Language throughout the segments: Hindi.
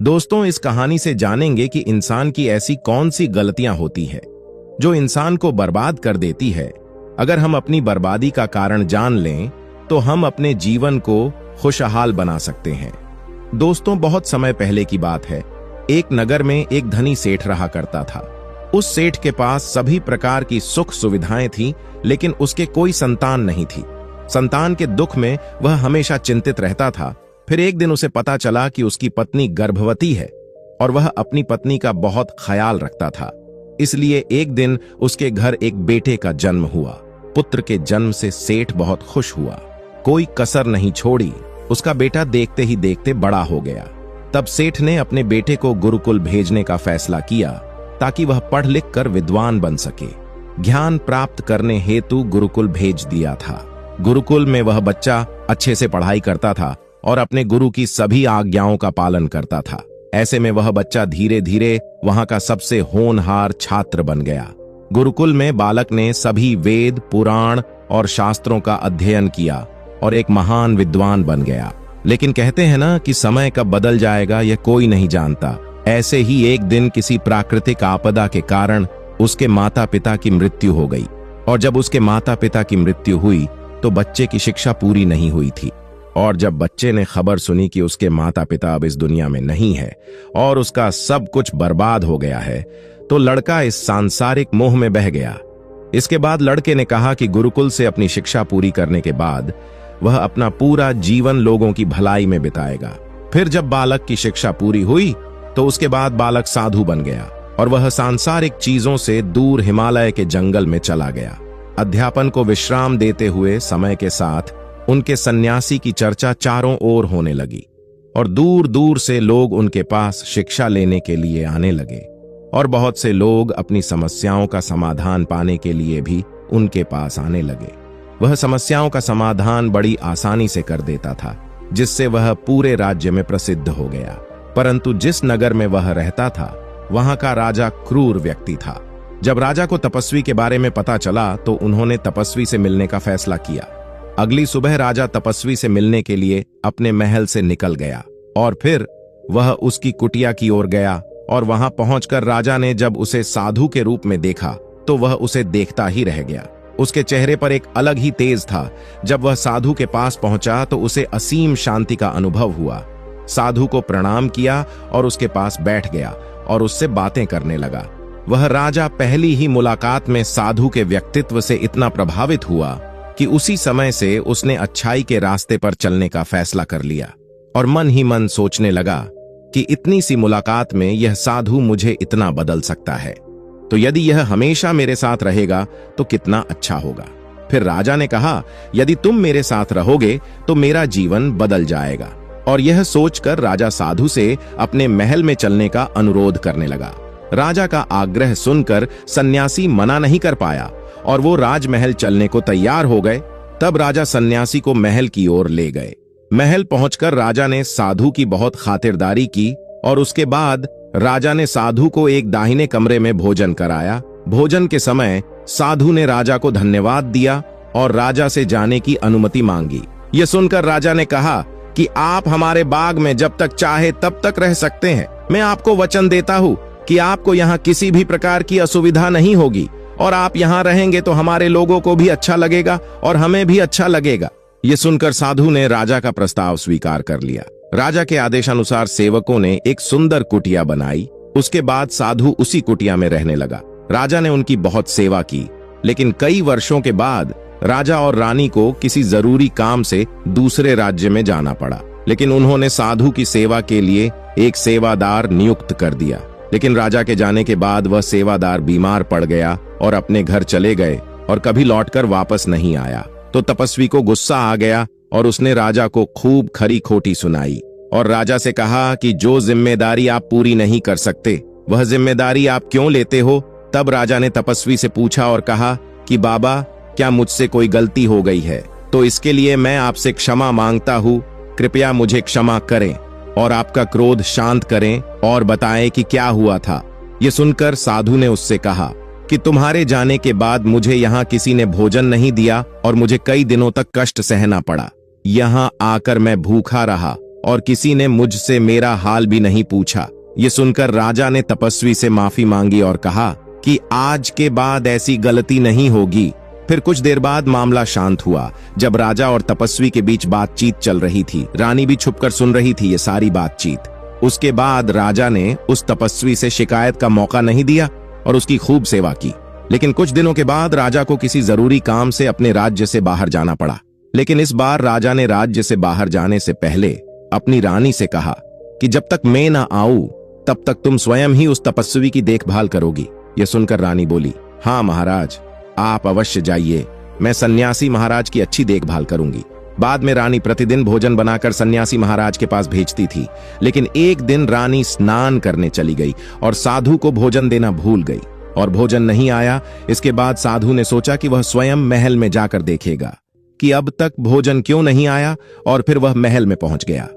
दोस्तों, इस कहानी से जानेंगे कि इंसान की ऐसी कौन सी गलतियां होती है जो इंसान को बर्बाद कर देती है। अगर हम अपनी बर्बादी का कारण जान लें तो हम अपने जीवन को खुशहाल बना सकते हैं। दोस्तों, बहुत समय पहले की बात है। एक नगर में एक धनी सेठ रहा करता था। उस सेठ के पास सभी प्रकार की सुख सुविधाएं थी, लेकिन उसके कोई संतान नहीं थी। संतान के दुख में वह हमेशा चिंतित रहता था। फिर एक दिन उसे पता चला कि उसकी पत्नी गर्भवती है और वह अपनी पत्नी का बहुत ख्याल रखता था। इसलिए एक दिन उसके घर एक बेटे का जन्म हुआ। पुत्र के जन्म से सेठ बहुत खुश हुआ, कोई कसर नहीं छोड़ी। उसका बेटा देखते ही देखते बड़ा हो गया। तब सेठ ने अपने बेटे को गुरुकुल भेजने का फैसला किया ताकि वह पढ़ लिख कर विद्वान बन सके। ज्ञान प्राप्त करने हेतु गुरुकुल भेज दिया था। गुरुकुल में वह बच्चा अच्छे से पढ़ाई करता था और अपने गुरु की सभी आज्ञाओं का पालन करता था। ऐसे में वह बच्चा धीरे धीरे वहां का सबसे होनहार छात्र बन गया। गुरुकुल में बालक ने सभी वेद, पुराण और शास्त्रों का अध्ययन किया और एक महान विद्वान बन गया। लेकिन कहते हैं ना कि समय कब बदल जाएगा यह कोई नहीं जानता। ऐसे ही एक दिन किसी प्राकृतिक आपदा के कारण उसके माता पिता की मृत्यु हो गई। और जब उसके माता पिता की मृत्यु हुई तो बच्चे की शिक्षा पूरी नहीं हुई थी। और जब बच्चे ने खबर सुनी कि उसके माता पिता अब इस दुनिया में नहीं है और उसका सब कुछ बर्बाद हो गया है, तो लड़का इस सांसारिक मोह में बह गया। इसके बाद लड़के ने कहा कि गुरुकुल से अपनी शिक्षा पूरी करने के बाद वह अपना पूरा जीवन लोगों की भलाई में बिताएगा। फिर जब बालक की शिक्षा पूरी हुई तो उसके बाद बालक साधु बन गया और वह सांसारिक चीजों से दूर हिमालय के जंगल में चला गया। अध्यापन को विश्राम देते हुए समय के साथ उनके सन्यासी की चर्चा चारों ओर होने लगी और दूर दूर से लोग उनके पास शिक्षा लेने के लिए आने लगे। और बहुत से लोग अपनी समस्याओं का समाधान पाने के लिए भी उनके पास आने लगे। वह समस्याओं का समाधान बड़ी आसानी से कर देता था, जिससे वह पूरे राज्य में प्रसिद्ध हो गया। परंतु जिस नगर में वह रहता था वहां का राजा क्रूर व्यक्ति था। जब राजा को तपस्वी के बारे में पता चला तो उन्होंने तपस्वी से मिलने का फैसला किया। अगली सुबह राजा तपस्वी से मिलने के लिए अपने महल से निकल गया और फिर वह उसकी कुटिया की ओर गया। और वहां पहुंचकर राजा ने जब उसे साधु के रूप में देखा तो वह उसे देखता ही रह गया। उसके चेहरे पर एक अलग ही तेज था। जब वह साधु के पास पहुंचा तो उसे असीम शांति का अनुभव हुआ। साधु को प्रणाम किया और उसके पास बैठ गया और उससे बातें करने लगा। वह राजा पहली ही मुलाकात में साधु के व्यक्तित्व से इतना प्रभावित हुआ कि उसी समय से उसने अच्छाई के रास्ते पर चलने का फैसला कर लिया और मन ही मन सोचने लगा कि इतनी सी मुलाकात में यह साधु मुझे इतना बदल सकता है, तो यदि यह हमेशा मेरे साथ रहेगा तो कितना अच्छा होगा। फिर राजा ने कहा, यदि तुम मेरे साथ रहोगे तो मेरा जीवन बदल जाएगा। और यह सोचकर राजा साधु से अपने महल में चलने का अनुरोध करने लगा। राजा का आग्रह सुनकर सन्यासी मना नहीं कर पाया और वो राजमहल चलने को तैयार हो गए। तब राजा सन्यासी को महल की ओर ले गए। महल पहुंचकर राजा ने साधु की बहुत खातिरदारी की और उसके बाद राजा ने साधु को एक दाहिने कमरे में भोजन कराया। भोजन के समय साधु ने राजा को धन्यवाद दिया और राजा से जाने की अनुमति मांगी। यह सुनकर राजा ने कहा कि आप हमारे बाग में जब तक चाहे तब तक रह सकते हैं। मैं आपको वचन देता हूं कि आपको यहाँ किसी भी प्रकार की असुविधा नहीं होगी और आप यहाँ रहेंगे तो हमारे लोगों को भी अच्छा लगेगा और हमें भी अच्छा लगेगा। ये सुनकर साधु ने राजा का प्रस्ताव स्वीकार कर लिया। राजा के आदेशानुसार सेवकों ने एक सुंदर कुटिया बनाई। उसके बाद साधु उसी कुटिया में रहने लगा। राजा ने उनकी बहुत सेवा की, लेकिन कई वर्षों के बाद राजा और रानी को किसी जरूरी काम से दूसरे राज्य में जाना पड़ा। लेकिन उन्होंने साधु की सेवा के लिए एक सेवादार नियुक्त कर दिया। लेकिन राजा के जाने के बाद वह सेवादार बीमार पड़ गया और अपने घर चले गए और कभी लौटकर वापस नहीं आया। तो तपस्वी को गुस्सा आ गया और उसने राजा को खूब खरी खोटी सुनाई और राजा से कहा कि जो जिम्मेदारी आप पूरी नहीं कर सकते वह जिम्मेदारी आप क्यों लेते हो। तब राजा ने तपस्वी से पूछा और कहा कि बाबा, क्या मुझसे कोई गलती हो गई है? तो इसके लिए मैं आपसे क्षमा मांगता हूँ। कृपया मुझे क्षमा करें और आपका क्रोध शांत करें और बताएं कि क्या हुआ था। ये सुनकर साधु ने उससे कहा कि तुम्हारे जाने के बाद मुझे यहाँ किसी ने भोजन नहीं दिया और मुझे कई दिनों तक कष्ट सहना पड़ा। यहाँ आकर मैं भूखा रहा और किसी ने मुझसे मेरा हाल भी नहीं पूछा। ये सुनकर राजा ने तपस्वी से माफी मांगी और कहा कि आज के बाद ऐसी गलती नहीं होगी। फिर कुछ देर बाद मामला शांत हुआ। जब राजा और तपस्वी के बीच बातचीत चल रही थी, रानी भी छुपकर सुन रही थी ये सारी बातचीत। उसके बाद राजा ने उस तपस्वी से शिकायत का मौका नहीं दिया और उसकी खूब सेवा की। लेकिन कुछ दिनों के बाद राजा को किसी जरूरी काम से अपने राज्य से बाहर जाना पड़ा। लेकिन इस बार राजा ने राज्य से बाहर जाने से पहले अपनी रानी से कहा कि जब तक मैं ना आऊं तब तक तुम स्वयं ही उस तपस्वी की देखभाल करोगी। यह सुनकर रानी बोली, हाँ महाराज, आप अवश्य जाइए, मैं सन्यासी महाराज की अच्छी देखभाल करूंगी। बाद में रानी प्रतिदिन भोजन बनाकर सन्यासी महाराज के पास भेजती थी। लेकिन एक दिन रानी स्नान करने चली गई और साधु को भोजन देना भूल गई और भोजन नहीं आया। इसके बाद साधु ने सोचा कि वह स्वयं महल में जाकर देखेगा कि अब तक भोजन क्यों नहीं आया, और फिर वह महल में पहुंच गया।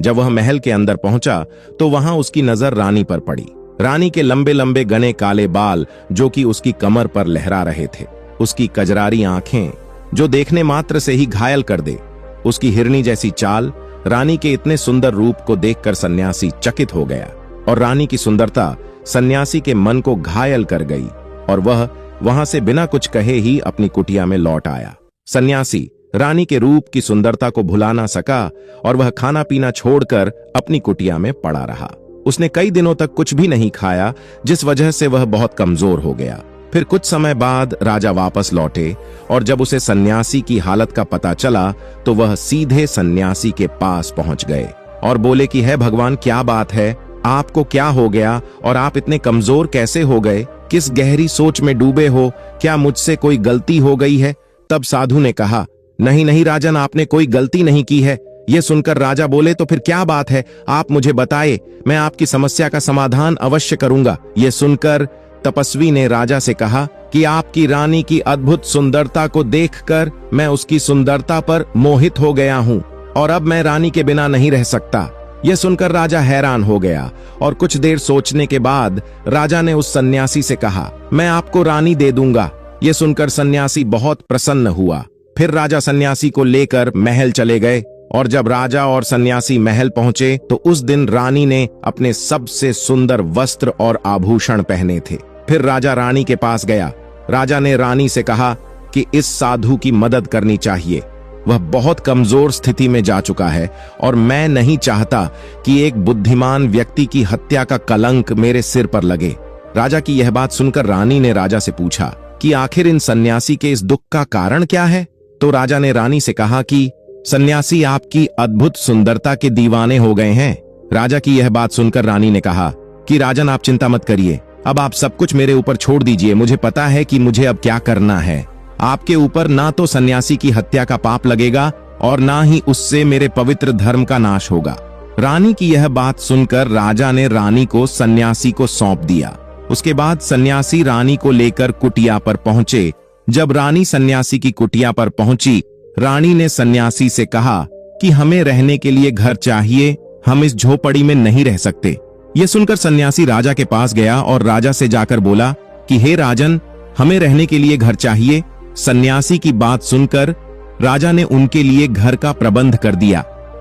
जब वह महल के अंदर पहुंचा तो वहां उसकी नजर रानी पर पड़ी। रानी के लंबे लंबे घने काले बाल जो कि उसकी कमर पर लहरा रहे थे, उसकी कजरारी आंखें जो देखने मात्र से ही घायल कर दे, उसकी हिरनी जैसी चाल। रानी के इतने सुंदर रूप को देखकर सन्यासी चकित हो गया और रानी की सुंदरता सन्यासी के मन को घायल कर गई और वह वहां से बिना कुछ कहे ही अपनी कुटिया में लौट आया। सन्यासी रानी के रूप की सुंदरता को भुला ना सका और वह खाना पीना छोड़कर अपनी कुटिया में पड़ा रहा। उसने कई दिनों तक कुछ भी नहीं खाया, जिस वजह से वह बहुत कमजोर हो गया। फिर कुछ समय बाद राजा वापस लौटे और जब उसे सन्यासी की हालत का पता चला तो वह सीधे सन्यासी के पास पहुंच गए और बोले कि हे भगवान, क्या बात है, आपको क्या हो गया और आप इतने कमजोर कैसे हो गए? किस गहरी सोच में डूबे हो? क्या मुझसे कोई गलती हो गई है? तब साधु ने कहा, नहीं नहीं राजन, आपने कोई गलती नहीं की है। यह सुनकर राजा बोले, तो फिर क्या बात है, आप मुझे बताए, मैं आपकी समस्या का समाधान अवश्य करूंगा। यह सुनकर तपस्वी ने राजा से कहा कि आपकी रानी की अद्भुत सुंदरता को देखकर मैं उसकी सुंदरता पर मोहित हो गया हूं और अब मैं रानी के बिना नहीं रह सकता। यह सुनकर राजा हैरान हो गया और कुछ देर सोचने के बाद राजा ने उस सन्यासी से कहा, मैं आपको रानी दे दूंगा। यह सुनकर सन्यासी बहुत प्रसन्न हुआ। फिर राजा सन्यासी को लेकर महल चले गए और जब राजा और सन्यासी महल पहुंचे तो उस दिन रानी ने अपने सबसे सुंदर वस्त्र और आभूषण पहने थे। फिर राजा रानी के पास गया। राजा ने रानी से कहा कि इस साधु की मदद करनी चाहिए, वह बहुत कमजोर स्थिति में जा चुका है और मैं नहीं चाहता कि एक बुद्धिमान व्यक्ति की हत्या का कलंक मेरे सिर पर लगे। राजा की यह बात सुनकर रानी ने राजा से पूछा कि आखिर इन सन्यासी के इस दुख का कारण क्या है? तो राजा ने रानी से कहा कि सन्यासी आपकी अद्भुत सुंदरता के दीवाने हो गए हैं। राजा की यह बात सुनकर रानी ने कहा कि राजन, आप चिंता मत करिए, अब आप सब कुछ मेरे ऊपर छोड़ दीजिए। मुझे पता है कि मुझे अब क्या करना है। आपके ऊपर ना तो सन्यासी की हत्या का पाप लगेगा और ना ही उससे मेरे पवित्र धर्म का नाश होगा। रानी की यह बात सुनकर राजा ने रानी को सन्यासी को सौंप दिया। उसके बाद सन्यासी रानी को लेकर कुटिया पर पहुंचे। जब रानी सन्यासी की कुटिया पर पहुंची, रानी ने सन्यासी से कहा कि हमें रहने के लिए घर चाहिए, हम इस झोपड़ी में नहीं रह सकते। यह सुनकर सन्यासी राजा के पास गया और राजा से जाकर बोला कि हे राजन, हमें रहने के लिए घर चाहिए। सन्यासी की बात सुनकर राजा ने उनके लिए घर का प्रबंध कर दिया।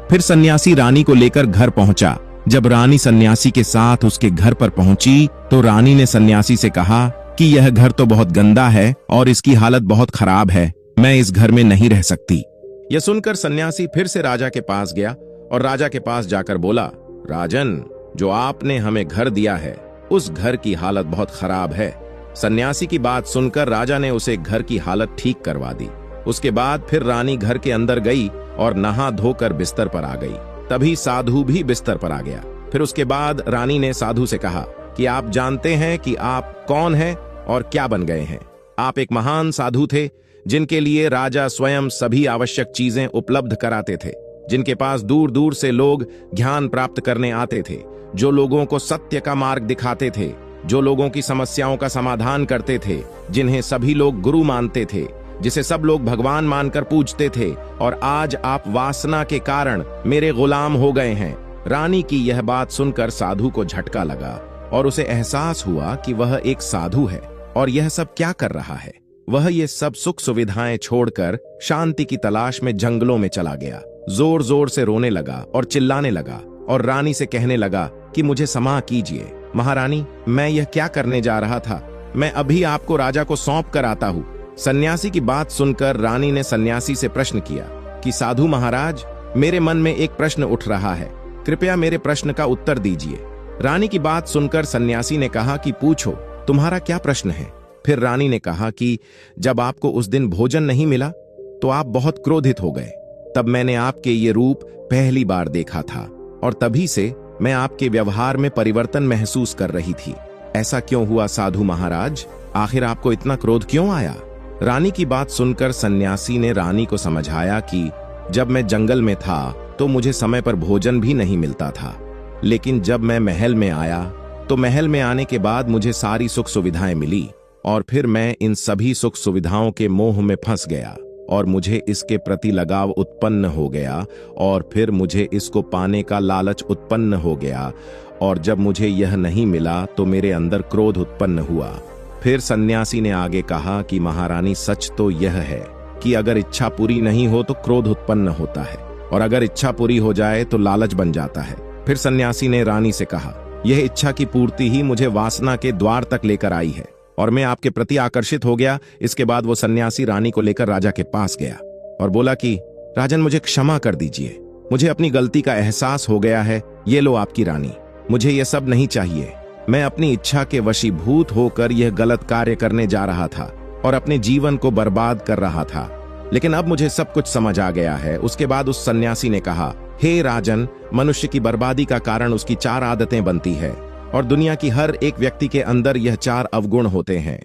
फिर सन्यासी रानी को लेकर घर पहुंचा। जब रानी सन्यासी के साथ उसके घर पर पहुंची तो रानी ने सन्यासी से कहा कि यह घर तो बहुत गंदा है और इसकी हालत बहुत खराब है, मैं इस घर में नहीं रह सकती। यह सुनकर सन्यासी फिर से राजा के पास गया और राजा के पास जाकर बोला, राजन, जो आपने हमें घर दिया है उस घर की हालत बहुत खराब है। सन्यासी की बात सुनकर राजा ने उसे घर की हालत ठीक करवा दी। उसके बाद फिर रानी घर के अंदर गई और नहा धोकर बिस्तर पर आ गई। तभी साधु भी बिस्तर पर आ गया। फिर उसके बाद रानी ने साधु से कहा कि आप जानते हैं कि आप कौन हैं और क्या बन गए हैं। आप एक महान साधु थे जिनके लिए राजा स्वयं सभी आवश्यक चीजें उपलब्ध कराते थे, जिनके पास दूर दूर से लोग ज्ञान प्राप्त करने आते थे, जो लोगों को सत्य का मार्ग दिखाते थे, जो लोगों की समस्याओं का समाधान करते थे, जिन्हें सभी लोग गुरु मानते थे, जिसे सब लोग भगवान मानकर पूजते थे। और आज आप वासना के कारण मेरे गुलाम हो गए हैं। रानी की यह बात सुनकर साधु को झटका लगा और उसे एहसास हुआ कि वह एक साधु है और यह सब क्या कर रहा है। वह ये सब सुख सुविधाएं छोड़कर शांति की तलाश में जंगलों में चला गया। जोर जोर से रोने लगा और चिल्लाने लगा और रानी से कहने लगा कि मुझे क्षमा कीजिए महारानी, मैं यह क्या करने जा रहा था, मैं अभी आपको राजा को सौंप कर आता हूँ। सन्यासी की बात सुनकर रानी ने सन्यासी से प्रश्न किया कि साधु महाराज, मेरे मन में एक प्रश्न उठ रहा है, कृपया मेरे प्रश्न का उत्तर दीजिए। रानी की बात सुनकर सन्यासी ने कहा कि पूछो, तुम्हारा क्या प्रश्न है। फिर रानी ने कहा कि जब आपको उस दिन भोजन नहीं मिला तो आप बहुत क्रोधित हो गए, तब मैंने आपके ये रूप पहली बार देखा था और तभी से मैं आपके व्यवहार में परिवर्तन महसूस कर रही थी। ऐसा क्यों हुआ साधु महाराज, आखिर आपको इतना क्रोध क्यों आया। रानी की बात सुनकर सन्यासी ने रानी को समझाया कि जब मैं जंगल में था तो मुझे समय पर भोजन भी नहीं मिलता था, लेकिन जब मैं महल में आया तो महल में आने के बाद मुझे सारी सुख सुविधाएं मिली और फिर मैं इन सभी सुख सुविधाओं के मोह में फंस गया और मुझे इसके प्रति लगाव उत्पन्न हो गया और फिर मुझे इसको पाने का लालच उत्पन्न हो गया और जब मुझे यह नहीं मिला तो मेरे अंदर क्रोध उत्पन्न हुआ। फिर सन्यासी ने आगे कहा कि महारानी, सच तो यह है कि अगर इच्छा पूरी नहीं हो तो क्रोध उत्पन्न होता है और अगर इच्छा पूरी हो जाए तो लालच बन जाता है। फिर सन्यासी ने रानी से कहा, यह इच्छा की पूर्ति ही मुझे वासना के द्वार तक लेकर आई है और मैं आपके प्रति आकर्षित हो गया। इसके बाद वो सन्यासी रानी को लेकर राजा के पास गया और बोला कि राजन, मुझे क्षमा कर दीजिए, मुझे अपनी गलती का एहसास हो गया है, ये लो आपकी रानी, मुझे ये सब नहीं चाहिए। मैं अपनी इच्छा के वशीभूत होकर यह गलत कार्य करने जा रहा था और अपने जीवन को बर्बाद कर रहा था, लेकिन अब मुझे सब कुछ समझ आ गया है। उसके बाद उस सन्यासी ने कहा, हे राजन, मनुष्य की बर्बादी का कारण उसकी 4 आदतें बनती है और दुनिया की हर एक व्यक्ति के अंदर यह 4 अवगुण होते हैं,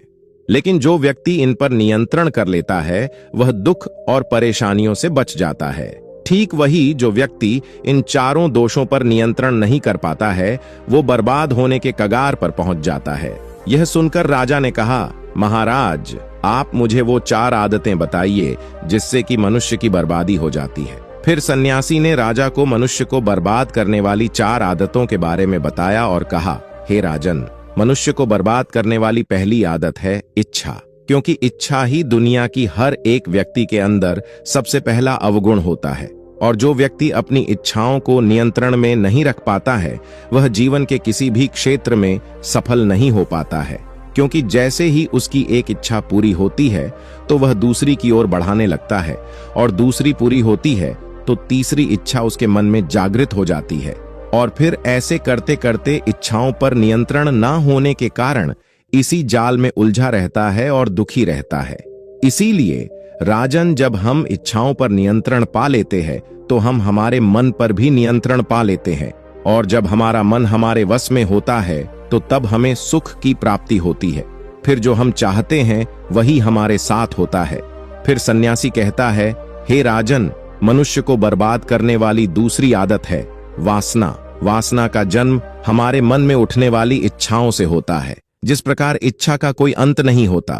लेकिन जो व्यक्ति इन पर नियंत्रण कर लेता है वह दुख और परेशानियों से बच जाता है। ठीक वही जो व्यक्ति इन 4 दोषों पर नियंत्रण नहीं कर पाता है वो बर्बाद होने के कगार पर पहुंच जाता है। यह सुनकर राजा ने कहा, महाराज, आप मुझे वो 4 आदतें बताइए जिससे कि मनुष्य की बर्बादी हो जाती है। फिर सन्यासी ने राजा को मनुष्य को बर्बाद करने वाली 4 आदतों के बारे में बताया और कहा, हे राजन, मनुष्य को बर्बाद करने वाली पहली आदत है इच्छा, क्योंकि इच्छा ही दुनिया की हर एक व्यक्ति के अंदर सबसे पहला अवगुण होता है और जो व्यक्ति अपनी इच्छाओं को नियंत्रण में नहीं रख पाता है वह जीवन के किसी भी क्षेत्र में सफल नहीं हो पाता है, क्योंकि जैसे ही उसकी एक इच्छा पूरी होती है तो वह दूसरी की ओर बढ़ाने लगता है और दूसरी पूरी होती है तो तीसरी इच्छा उसके मन में जागृत हो जाती है और फिर ऐसे करते करते इच्छाओं पर नियंत्रण न होने के कारण इसी जाल में उलझा रहता है और दुखी रहता है। इसीलिए राजन, जब हम इच्छाओं पर नियंत्रण पा लेते हैं तो हम हमारे मन पर भी नियंत्रण पा लेते हैं और जब हमारा मन हमारे वश में होता है तो तब हमें सुख की प्राप्ति होती है। फिर जो हम चाहते हैं वही हमारे साथ होता है। फिर सन्यासी कहता है, हे राजन, मनुष्य को बर्बाद करने वाली दूसरी आदत है वासना। वासना का जन्म हमारे मन में उठने वाली इच्छाओं से होता है। जिस प्रकार इच्छा का कोई अंत नहीं होता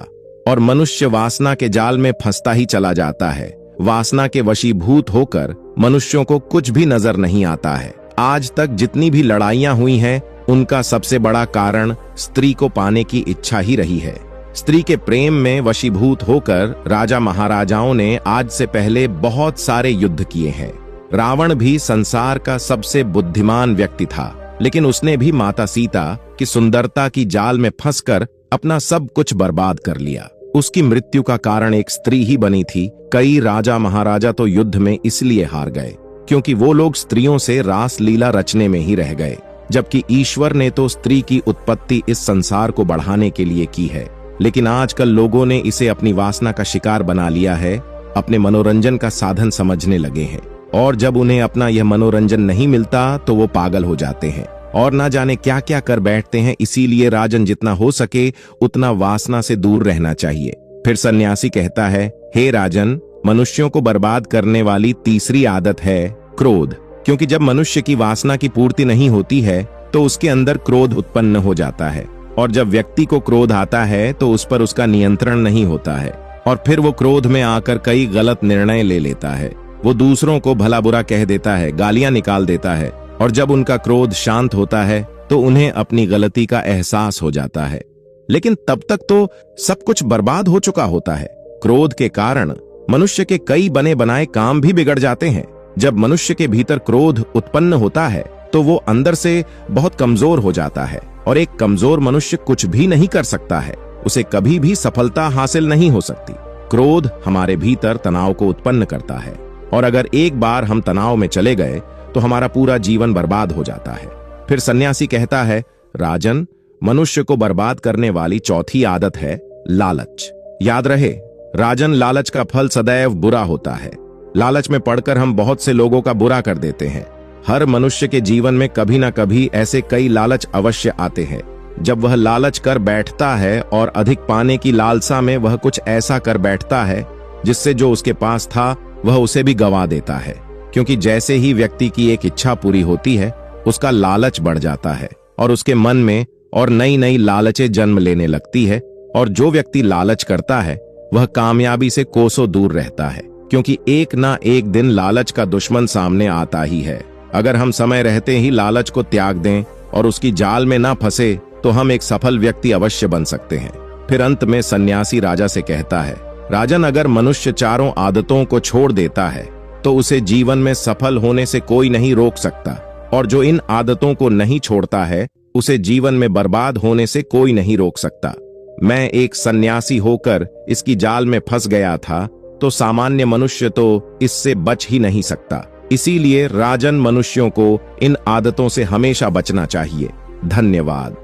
और मनुष्य वासना के जाल में फंसता ही चला जाता है, वासना के वशीभूत होकर मनुष्यों को कुछ भी नजर नहीं आता है। आज तक जितनी भी लड़ाइयां हुई हैं उनका सबसे बड़ा कारण स्त्री को पाने की इच्छा ही रही है। स्त्री के प्रेम में वशीभूत होकर राजा महाराजाओं ने आज से पहले बहुत सारे युद्ध किए हैं। रावण भी संसार का सबसे बुद्धिमान व्यक्ति था, लेकिन उसने भी माता सीता की सुंदरता की जाल में फंसकर अपना सब कुछ बर्बाद कर लिया। उसकी मृत्यु का कारण एक स्त्री ही बनी थी। कई राजा महाराजा तो युद्ध में इसलिए हार गए क्योंकि वो लोग स्त्रियों से रास लीला रचने में ही रह गए, जबकि ईश्वर ने तो स्त्री की उत्पत्ति इस संसार को बढ़ाने के लिए की है। लेकिन आजकल लोगों ने इसे अपनी वासना का शिकार बना लिया है, अपने मनोरंजन का साधन समझने लगे हैं और जब उन्हें अपना यह मनोरंजन नहीं मिलता तो वो पागल हो जाते हैं और ना जाने क्या क्या कर बैठते हैं। इसीलिए राजन, जितना हो सके उतना वासना से दूर रहना चाहिए। फिर सन्यासी कहता है, हे राजन, मनुष्यों को बर्बाद करने वाली तीसरी आदत है क्रोध, क्योंकि जब मनुष्य की वासना की पूर्ति नहीं होती है तो उसके अंदर क्रोध उत्पन्न हो जाता है और जब व्यक्ति को क्रोध आता है तो उस पर उसका नियंत्रण नहीं होता है और फिर वो क्रोध में आकर कई गलत निर्णय ले लेता है। वो दूसरों को भला बुरा कह देता है, गालियां निकाल देता है और जब उनका क्रोध शांत होता है तो उन्हें अपनी गलती का एहसास हो जाता है, लेकिन तब तक तो सब कुछ बर्बाद हो चुका होता है। क्रोध के कारण मनुष्य के कई बने बनाए काम भी बिगड़ जाते हैं। जब मनुष्य के भीतर क्रोध उत्पन्न होता है तो वो अंदर से बहुत कमजोर हो जाता है और एक कमजोर मनुष्य कुछ भी नहीं कर सकता है, उसे कभी भी सफलता हासिल नहीं हो सकती। क्रोध हमारे भीतर तनाव को उत्पन्न करता है और अगर एक बार हम तनाव में चले गए तो हमारा पूरा जीवन बर्बाद हो जाता है। फिर सन्यासी कहता है, राजन, मनुष्य को बर्बाद करने वाली चौथी आदत है लालच। याद रहे राजन, लालच का फल सदैव बुरा होता है। लालच में पड़कर हम बहुत से लोगों का बुरा कर देते हैं। हर मनुष्य के जीवन में कभी ना कभी ऐसे कई लालच अवश्य आते हैं। जब वह लालच कर बैठता है और अधिक पाने की लालसा में वह कुछ ऐसा कर बैठता है जिससे जो उसके पास था वह उसे भी गंवा देता है, क्योंकि जैसे ही व्यक्ति की एक इच्छा पूरी होती है उसका लालच बढ़ जाता है और उसके मन में और नई नई लालचें जन्म लेने लगती है। और जो व्यक्ति लालच करता है वह कामयाबी से कोसों दूर रहता है, क्योंकि एक ना एक दिन लालच का दुश्मन सामने आता ही है। अगर हम समय रहते ही लालच को त्याग दें और उसकी जाल में ना फंसे तो हम एक सफल व्यक्ति अवश्य बन सकते हैं। फिर अंत में सन्यासी राजा से कहता है, राजन, अगर मनुष्य चारों आदतों को छोड़ देता है तो उसे जीवन में सफल होने से कोई नहीं रोक सकता, और जो इन आदतों को नहीं छोड़ता है उसे जीवन में बर्बाद होने से कोई नहीं रोक सकता। मैं एक सन्यासी होकर इसकी जाल में फंस गया था, तो सामान्य मनुष्य तो इससे बच ही नहीं सकता। इसीलिए राजन, मनुष्यों को इन आदतों से हमेशा बचना चाहिए। धन्यवाद।